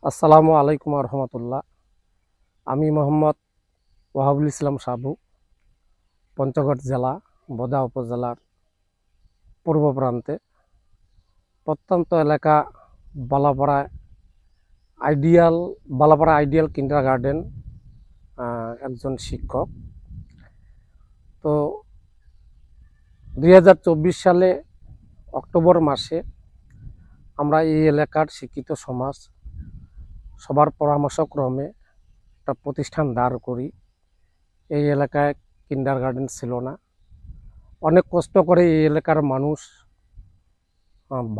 আসসালামু আলাইকুম রহমতুল্লাহ। আমি মোহাম্মদ ওয়াহাবুল ইসলাম সাবু, পঞ্চগড় জেলা বোদা উপজেলার পূর্ব প্রান্তে প্রত্যন্ত এলাকা বালাপাড়া আইডিয়াল কিন্ডারগার্টেন একজন শিক্ষক। তো 2024 সালে অক্টোবর মাসে আমরা এই এলাকার শিক্ষিত সমাজ সবার পরামর্শক্রমে একটা প্রতিষ্ঠান দাঁড় করি। এই এলাকায় কিন্ডারগার্টেন ছিল না। অনেক কষ্ট করে এই এলাকার মানুষ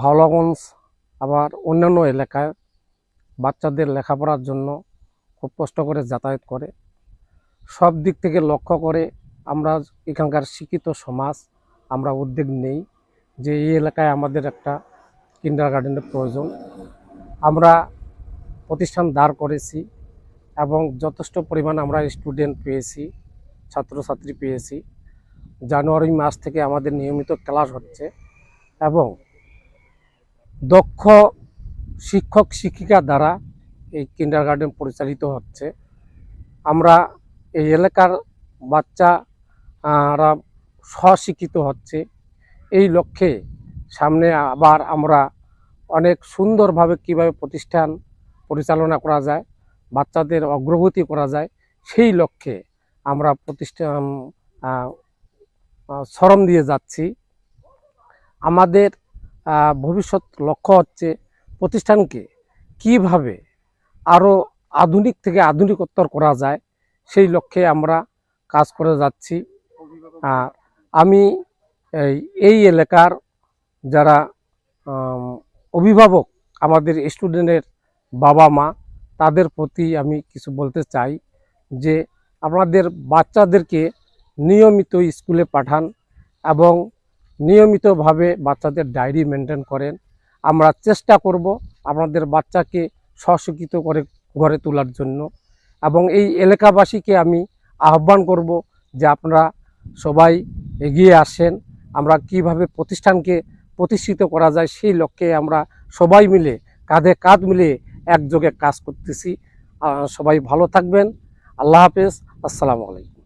ভাওলাগঞ্জ আবার অন্যান্য এলাকায় বাচ্চাদের লেখাপড়ার জন্য খুব কষ্ট করে যাতায়াত করে। সব দিক থেকে লক্ষ্য করে আমরা এখানকার শিক্ষিত সমাজ আমরা উদ্যোগ নেই যে এই এলাকায় আমাদের একটা কিন্ডারগার্টেনের প্রয়োজন। আমরা প্রতিষ্ঠান দাঁড় করেছি এবং যথেষ্ট পরিমাণ আমরা স্টুডেন্ট পেয়েছি, ছাত্রছাত্রী পেয়েছি। জানুয়ারি মাস থেকে আমাদের নিয়মিত ক্লাস হচ্ছে এবং দক্ষ শিক্ষক শিক্ষিকা দ্বারা এই কিন্ডারগার্টেন পরিচালিত হচ্ছে। আমরা এই এলাকার বাচ্চারা স্বশিক্ষিত হচ্ছে। এই লক্ষ্যে সামনে আবার আমরা অনেক সুন্দরভাবে কিভাবে প্রতিষ্ঠান পরিচালনা করা যায়, বাচ্চাদের অগ্রগতি করা যায়, সেই লক্ষ্যে আমরা প্রতিষ্ঠান শ্রম দিয়ে যাচ্ছি। আমাদের ভবিষ্যৎ লক্ষ্য হচ্ছে প্রতিষ্ঠানকে কিভাবে আরও আধুনিক থেকে আধুনিকোত্তর করা যায়, সেই লক্ষ্যে আমরা কাজ করে যাচ্ছি। আমি এই এলাকার যারা অভিভাবক, আমাদের স্টুডেন্টের বাবা মা, তাদের প্রতি আমি কিছু বলতে চাই যে আপনাদের বাচ্চাদেরকে নিয়মিত স্কুলে পাঠান এবং নিয়মিতভাবে বাচ্চাদের ডায়েরি মেনটেন করেন। আমরা চেষ্টা করব আপনাদের বাচ্চাকে স্বশিক্ষিত করে গড়ে তোলার জন্য এবং এই এলাকাবাসীকে আমি আহ্বান করব যে আপনারা সবাই এগিয়ে আসেন। আমরা কিভাবে প্রতিষ্ঠানকে প্রতিষ্ঠিত করা যায় সেই লক্ষ্যে আমরা সবাই মিলে কাঁধে কাঁধ মিলিয়ে একযোগে কাজ করতেছি। সবাই ভালো থাকবেন। আল্লাহ হাফেজ। আসসালামু আলাইকুম।